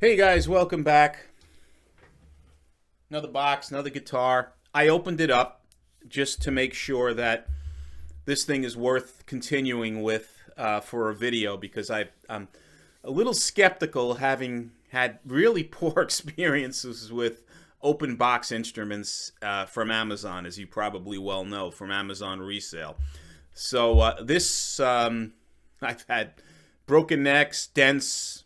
Hey guys, welcome back. Another box, another guitar. I opened it up just to make sure that this thing is worth continuing with for a video because I'm a little skeptical, having had really poor experiences with open box instruments from Amazon, as you probably well know, from Amazon resale. So I've had broken necks, dents,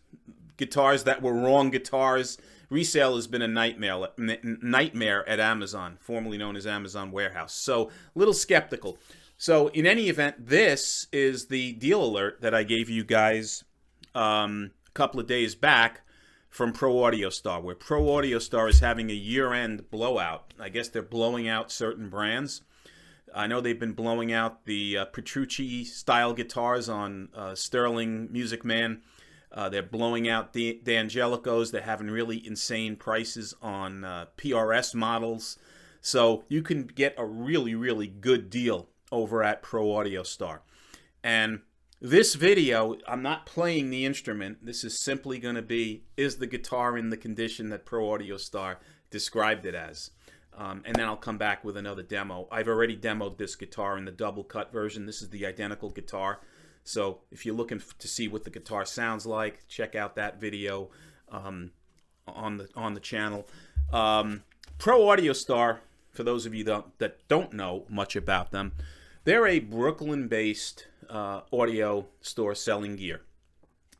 guitars that were wrong guitars. Resale has been a nightmare at Amazon, formerly known as Amazon Warehouse. So, a little skeptical. So, in any event, this is the deal alert that I gave you guys a couple of days back from ProAudioStar, where ProAudioStar is having a year-end blowout. I guess they're blowing out certain brands. I know they've been blowing out the Petrucci style guitars on Sterling Music Man. They're blowing out the Angelicos. They're having really insane prices on PRS models. So you can get a really, really good deal over at ProAudioStar. And this video, I'm not playing the instrument. This is simply going to be, is the guitar in the condition that ProAudioStar described it as? And then I'll come back with another demo. I've already demoed this guitar in the double cut version. This is the identical guitar. So if you're looking to see what the guitar sounds like, check out that video on the channel. ProAudioStar, for those of you that don't know much about them, they're a Brooklyn-based audio store selling gear.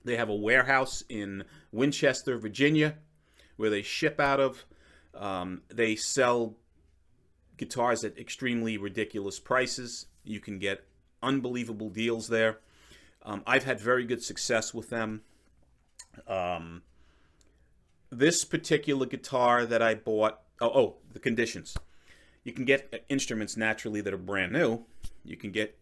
They have a warehouse in Winchester, Virginia, where they ship out of. They sell guitars at extremely ridiculous prices. You can get unbelievable deals there. I've had very good success with them. This particular guitar that I bought, the conditions. You can get instruments naturally that are brand new. You can get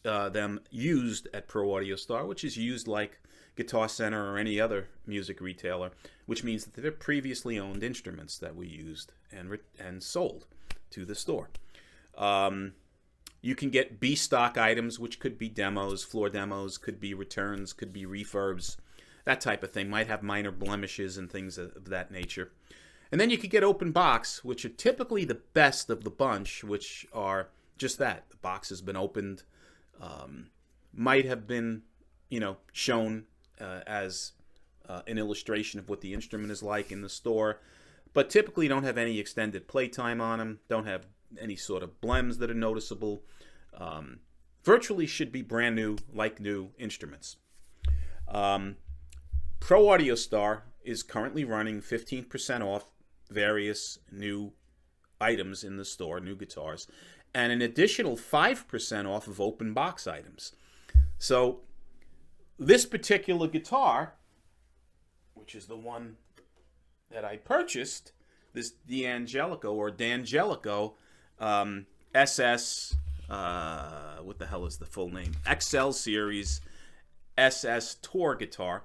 them used at ProAudioStar, which is used like Guitar Center or any other music retailer, which means that they're previously owned instruments that we used and sold to the store. You can get B-stock items, which could be demos, floor demos, could be returns, could be refurbs, that type of thing. Might have minor blemishes and things of that nature. And then you could get open box, which are typically the best of the bunch, which are just that. The box has been opened, might have been, shown as an illustration of what the instrument is like in the store, but typically don't have any extended playtime on them, don't have any sort of blems that are noticeable. Virtually should be brand new, like new instruments. ProAudioStar is currently running 15% off various new items in the store, new guitars, and an additional 5% off of open box items. So this particular guitar, which is the one that I purchased, this D'Angelico or D'Angelico SS, what the hell is the full name? XL Series SS Tour guitar.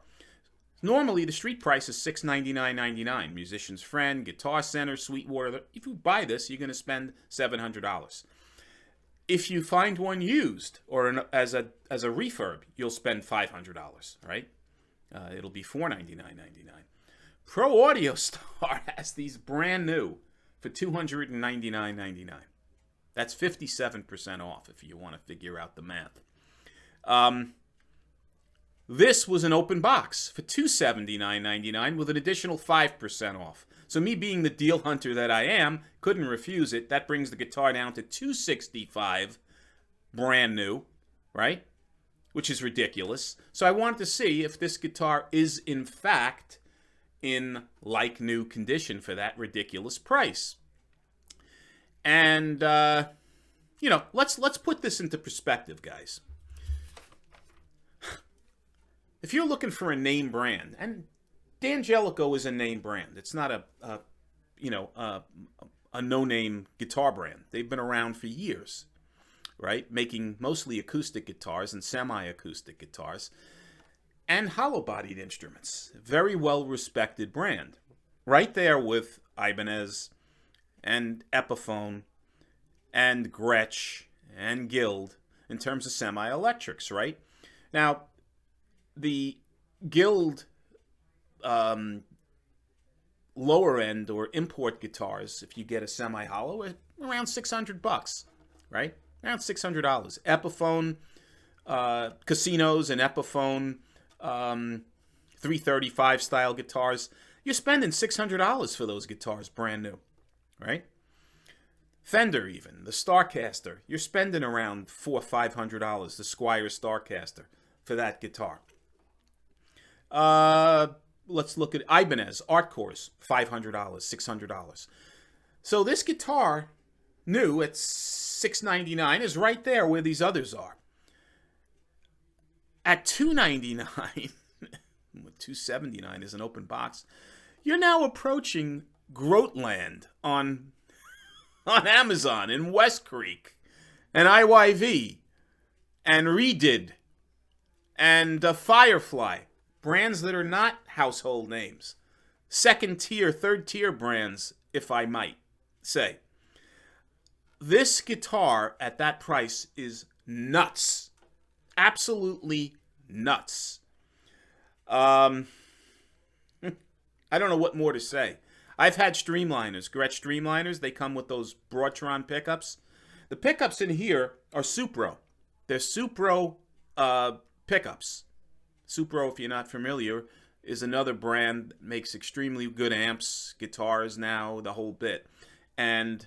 Normally, the street price is $699.99. Musician's Friend, Guitar Center, Sweetwater. If you buy this, you're going to spend $700. If you find one used or as a refurb, you'll spend $500. Right? It'll be $499.99. ProAudioStar has these brand new for $299.99. That's 57% off if you want to figure out the math. This was an open box for $279.99 with an additional 5% off. So me being the deal hunter that I am, couldn't refuse it. That brings the guitar down to $265 brand new, right? Which is ridiculous. So I wanted to see if this guitar is in fact in like new condition for that ridiculous price. And let's put this into perspective, guys. If you're looking for a name brand, and D'Angelico is a name brand, it's not a no-name guitar brand. They've been around for years, right? Making mostly acoustic guitars and semi-acoustic guitars and hollow-bodied instruments. Very well-respected brand. Right there with Ibanez and Epiphone and Gretsch and Guild in terms of semi-electrics, right? Now, the Guild lower end or import guitars, if you get a semi-hollow, are around $600, right? Around $600. Epiphone, Casinos and Epiphone 335 style guitars, you're spending $600 for those guitars brand new, right? Fender, even the Starcaster, you're spending around $400 or $500. The Squier Starcaster for that guitar. Let's look at Ibanez Artcores, $500, $600. So this guitar, new at $699, is right there where these others are. At $299, with $279 is an open box, you're now approaching Groatland on Amazon, in West Creek, and IYV, and Redid, and Firefly. Brands that are not household names. Second tier, third tier brands, if I might say. This guitar at that price is nuts. Absolutely nuts. I don't know what more to say. I've had Streamliners, Gretsch Streamliners. They come with those Broadtron pickups. The pickups in here are Supro. They're Supro pickups. Supro, if you're not familiar, is another brand that makes extremely good amps, guitars now, the whole bit. And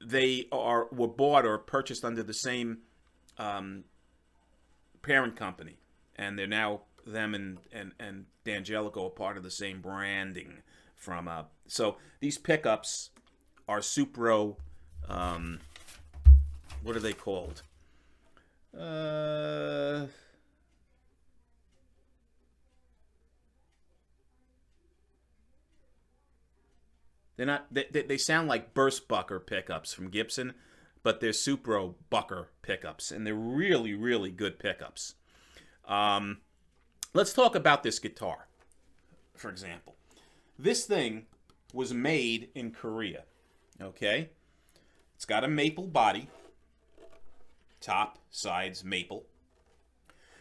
they were bought or purchased under the same parent company. And they're now, them and D'Angelico are part of the same branding from so these pickups are Supro, what are they called? They're not. They sound like Burst Bucker pickups from Gibson, but they're Supro Bucker pickups, and they're really, really good pickups. Let's talk about this guitar, for example. This thing was made in Korea. Okay, it's got a maple body, top, sides, maple.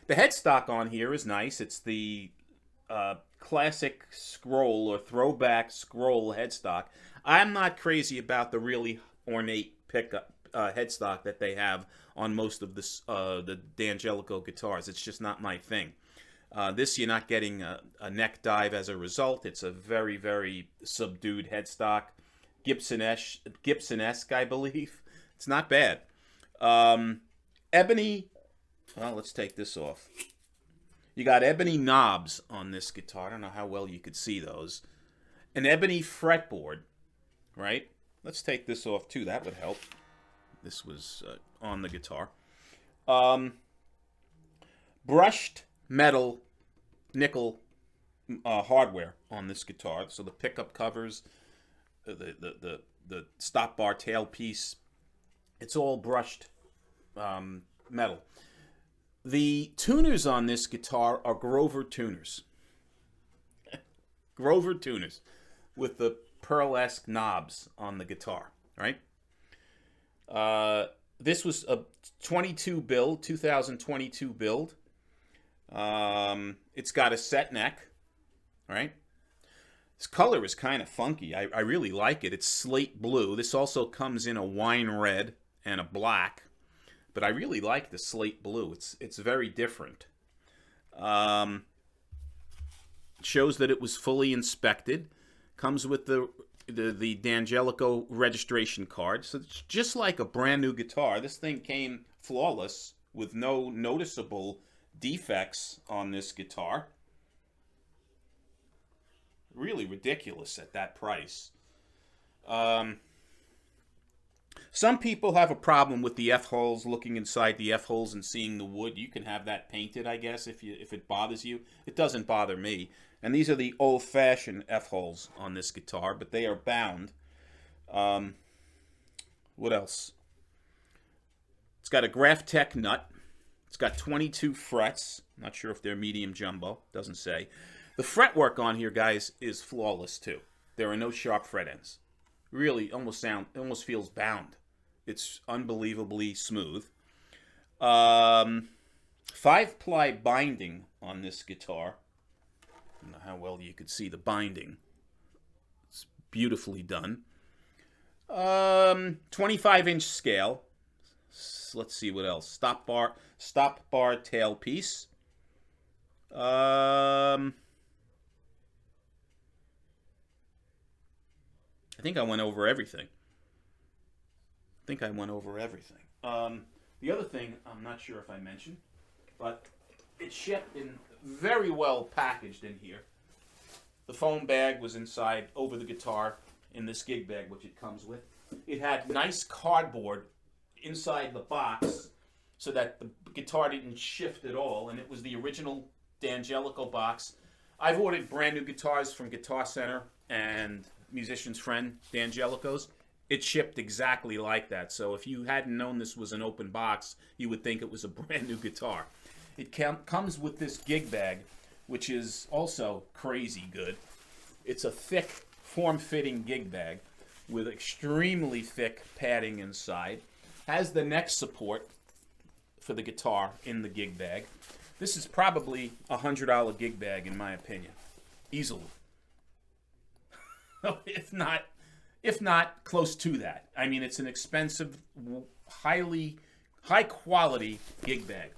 The headstock on here is nice. It's the classic scroll or throwback scroll headstock. I'm not crazy about the really ornate pickup headstock that they have on most of the D'Angelico guitars. It's just not my thing. This, you're not getting a neck dive as a result. It's a very, very subdued headstock. Gibson-esque, I believe. It's not bad. Ebony, well, let's take this off. You got ebony knobs on this guitar. I don't know how well you could see those. An ebony fretboard, right? Let's take this off too. That would help. This was on the guitar. Brushed metal nickel hardware on this guitar. So the pickup covers, the stop bar tailpiece, it's all brushed metal. The tuners on this guitar are Grover tuners. Grover tuners with the pearl-esque knobs on the guitar, right? This was a 2022 build. It's got a set neck, right? This color is kind of funky. I really like it. It's slate blue. This also comes in a wine red and a black. But I really like the slate blue. It's very different. Shows that it was fully inspected. Comes with the D'Angelico registration card. So it's just like a brand new guitar. This thing came flawless with no noticeable defects on this guitar. Really ridiculous at that price. Some people have a problem with the F-holes, looking inside the F-holes and seeing the wood. You can have that painted, I guess, if it bothers you. It doesn't bother me. And these are the old-fashioned F-holes on this guitar, but they are bound. What else? It's got a Graphtec nut. It's got 22 frets. Not sure if they're medium jumbo. Doesn't say. The fretwork on here, guys, is flawless, too. There are no sharp fret ends. Really almost feels bound. It's unbelievably smooth. 5-ply binding on this guitar. I don't know how well you could see the binding. beautifully done. 25-inch scale. Let's see what else. Stop bar tailpiece. I think I went over everything. The other thing, I'm not sure if I mentioned, but it's shipped in very well packaged in here. The foam bag was inside over the guitar in this gig bag, which it comes with. It had nice cardboard inside the box so that the guitar didn't shift at all, and it was the original D'Angelico box. I've ordered brand new guitars from Guitar Center and Musician's Friend D'Angelico's. It shipped exactly like that, so if you hadn't known this was an open box, you would think it was a brand new guitar. It comes with this gig bag, which is also crazy good. It's a thick, form-fitting gig bag with extremely thick padding inside. Has the neck support for the guitar in the gig bag. This is probably a $100 gig bag in my opinion, easily. if not close to that. I mean, it's an expensive, high quality gig bag.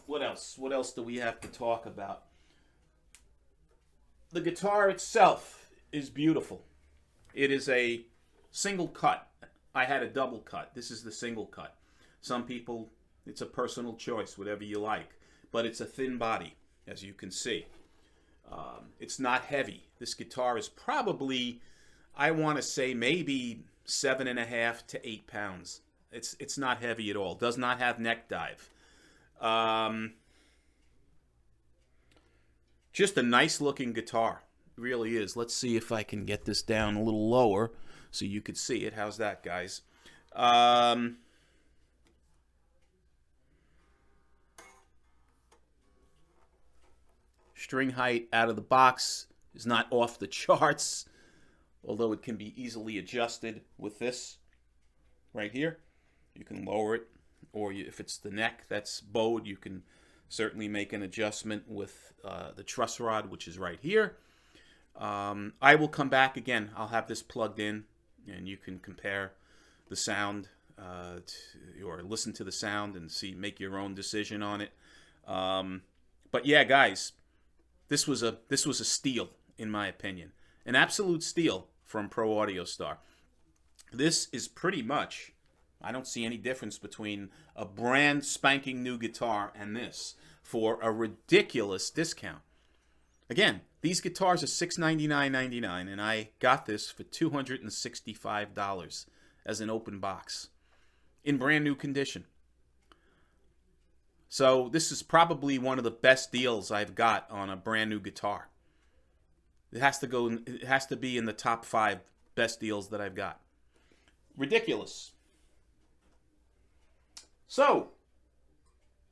What else? What else do we have to talk about? The guitar itself is beautiful. It is a single cut. I had a double cut. This is the single cut. Some people, it's a personal choice, whatever you like. But it's a thin body, as you can see. It's not heavy. This guitar is probably, I want to say, maybe 7.5 to 8 pounds. It's not heavy at all. Does not have neck dive. Just a nice looking guitar. It really is. Let's see if I can get this down a little lower so you could see it. How's that, guys? String height out of the box is not off the charts, although it can be easily adjusted with this right here. You can lower it, or if it's the neck that's bowed, you can certainly make an adjustment with the truss rod, which is right here. I will come back again. I'll have this plugged in, and you can compare the sound or listen to the sound and make your own decision on it. But yeah, guys, this was a steal in my opinion, an absolute steal from ProAudioStar. This is pretty much, I don't see any difference between a brand spanking new guitar and this for a ridiculous discount. Again, these guitars are $699.99, and I got this for $265 as an open box in brand new condition. So this is probably one of the best deals I've got on a brand new guitar. It has to be in the top 5 best deals that I've got. Ridiculous. So,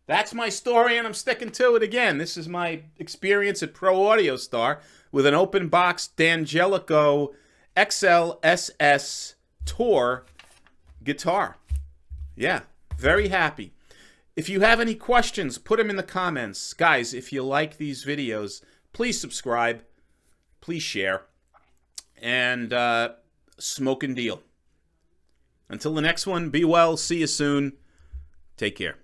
that's my story, and I'm sticking to it again. This is my experience at ProAudioStar with an open box D'Angelico XL-SS Tour guitar. Yeah, very happy. If you have any questions, put them in the comments. Guys, if you like these videos, please subscribe, please share, and smoke and deal. Until the next one, be well, see you soon, take care.